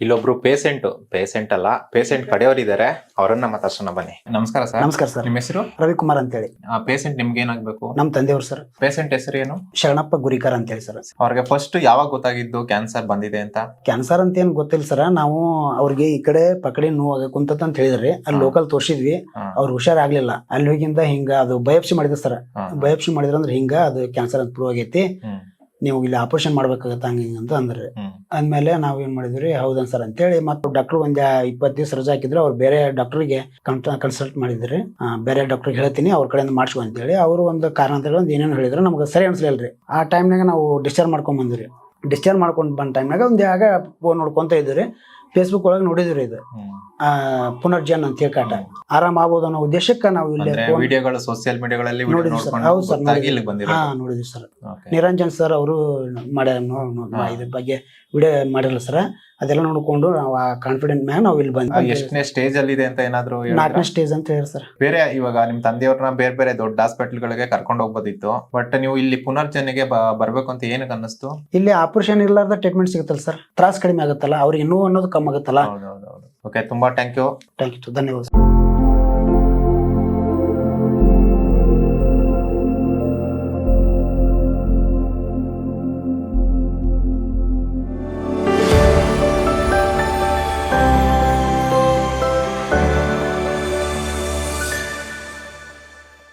ಇಲ್ಲೊಬ್ರು ಪೇಷಂಟ್ ಅಲ್ಲ ಪೇಷಂಟ್ ಕಡೆಯವರಿದ್ದಾರೆ, ಅವರನ್ನ ಮಾತಾಡ್ಸೋಣ ಬನ್ನಿ. ನಮಸ್ಕಾರ ಸರ್. ನಮಸ್ಕಾರ ಸರ್. ನಿಮ್ಮ ಹೆಸರು? ರವಿಕುಮಾರ್ ಅಂತೇಳಿ. ಪೇಷಂಟ್ ನಿಮ್ಗೆ ಏನಾಗ್ಬೇಕು? ನಮ್ ತಂದೆಯವ್ರು ಸರ್. ಪೇಷಂಟ್ ಹೆಸರು ಏನು? ಶರಣಪ್ಪ ಗುರಿಕರ್ ಅಂತೇಳಿ ಸರ್. ಅವ್ರಿಗೆ ಫಸ್ಟ್ ಯಾವಾಗ ಗೊತ್ತಾಗಿದ್ದು ಕ್ಯಾನ್ಸರ್ ಬಂದಿದೆ ಅಂತ? ಕ್ಯಾನ್ಸರ್ ಅಂತ ಏನ್ ಗೊತ್ತಿಲ್ಲ ಸರ್. ನಾವು ಅವ್ರಿಗೆ ಈ ಕಡೆ ಪಕಡಿ ನೋವು ಕುಂತತ್ ಅಂತ ಹೇಳಿದ್ರಿ. ಅಲ್ಲಿ ಲೋಕಲ್ ತೋರ್ಸಿದ್ವಿ, ಅವ್ರು ಹುಷಾರಾಗ್ಲಿಲ್ಲ. ಅಲ್ಲಿ ಹೋಗಿಂದ ಹಿಂಗ ಅದು ಬಯೋಪ್ಸಿ ಮಾಡಿದ್ರು ಸರ್. ಬಯೋಪ್ಸಿ ಮಾಡಿದ್ರಂದ್ರೆ ಹಿಂಗ ಅದು ಕ್ಯಾನ್ಸರ್ ಅಂತ ಪ್ರೂವ್ ಆಗೈತಿ, ನೀವು ಇಲ್ಲಿ ಆಪರೇಷನ್ ಮಾಡ್ಬೇಕಾಗತ್ತ ಹಂಗ ಅಂದ್ರಿ. ಅಂದ್ಮೇಲೆ ನಾವ್ ಏನ್ ಮಾಡಿದ್ವಿ, ಹೌದನ್ ಸರ್ ಅಂತೇಳಿ ಮತ್ತೆ ಡಾಕ್ಟರ್ ಒಂದ್ 20 ದಿವಸ ರಜಾ ಹಾಕಿದ್ರು. ಅವ್ರು ಬೇರೆ ಡಾಕ್ಟರ್ಗೆ ಕನ್ಸಲ್ಟ್ ಮಾಡಿದ್ರಿ. ಬೇರೆ ಡಾಕ್ಟರ್ಗೆ ಹೇಳ್ತೀನಿ ಅವ್ರ ಕಡೆಯಿಂದ ಮಾಡ್ಸ್ಕೊ ಅಂತೇಳಿ. ಅವರು ಒಂದು ಕಾರಣ ಅಂತ ಹೇಳಿ ಏನೇನು ಹೇಳಿದ್ರು, ನಮ್ಗೆ ಸರಿ ಅನ್ಸಲಿಲ್ರಿ. ಆ ಟೈಮ್ನಾಗ ನಾವು ಡಿಸ್ಚಾರ್ಜ್ ಮಾಡ್ಕೊಂಡ್ ಬಂದ್ರಿ. ಡಿಸ್ಚಾರ್ಜ್ ಮಾಡ್ಕೊಂಡ್ ಬಂದ ಟೈಮ್ನಾಗ ಒಂದ್ ಆಗ ಫೋನ್ ನೋಡ್ಕೊಂತ ಇದ್ರಿ. ಫೇಸ್ಬುಕ್ ಒಳಗೆ ನೋಡಿದ್ರಿ ಇದು ಪುನರ್ಜನ್ ಅಂತ ಹೇಳಿ ಕಾಟ ಆರಾಮ್ ಆಗ್ಬೋದು ಅನ್ನೋ ಉದ್ದೇಶಕ್ಕೆ ನಾವು ಇಲ್ಲಿ ವಿಡಿಯೋಗಳು ಸೋಷಿಯಲ್ ಮೀಡಿಯಾಗಳಲ್ಲಿ ನೋಡಿದ್ವಿ ಸರ್. ಹೌದು ಸರ್, ನೋಡಿದ್ವಿ ಸರ್. ನಿರಂಜನ್ ಸರ್ ಅವರು ಇದ್ರ ಬಗ್ಗೆ ವಿಡಿಯೋ ಮಾಡಿರಲ್ಲ ಸರ್. ಅದೆಲ್ಲ ನೋಡ್ಕೊಂಡು ನಾವು ಆ ಕಾನ್ಫಿಡೆಂಟ್ ಮ್ಯಾಗ ನಾವು ಇಲ್ಲಿ ಬಂದ್ವಿ. ಎಷ್ಟನೇ ಸ್ಟೇಜ್ ಅಲ್ಲಿ ಇದೆ ಅಂತ ಏನಾದ್ರು? 4ನೇ ಸ್ಟೇಜ್ ಅಂತ ಹೇಳಿ ಸರ್. ಬೇರೆ ಇವಾಗ ನಿಮ್ ತಂದೆಯವ್ರನ್ನ ಬೇರೆ ಬೇರೆ ದೊಡ್ಡ ಹಾಸ್ಪಿಟಲ್ ಗಳಿಗೆ ಕರ್ಕೊಂಡು ಹೋಗ್ಬೋದಿತ್ತು, ಬಟ್ ನೀವು ಇಲ್ಲಿ ಪುನರ್ಜನಿಗೆ ಬರ್ಬೇಕು ಅಂತ ಏನಕ್ಕೆ ಅನ್ನಿಸ್ತು? ಇಲ್ಲಿ ಆಪರೇಷನ್ ಇರ್ಲಾರ್ದ ಟ್ರೀಟ್ಮೆಂಟ್ ಸಿಗುತ್ತಲ್ಲ ಸರ್, ತ್ರಾಸ್ ಕಡಿಮೆ ಆಗುತ್ತಲ್ಲ, ಅವ್ರಿಗೆ ಇನ್ನೂ ಅನ್ನೋದು ಕಮ್ಮಿ ಆಗುತ್ತಲ್ಲ. ಓಕೆ, ತುಂಬಾ ಥ್ಯಾಂಕ್ ಯು. ಧನ್ಯವಾದ.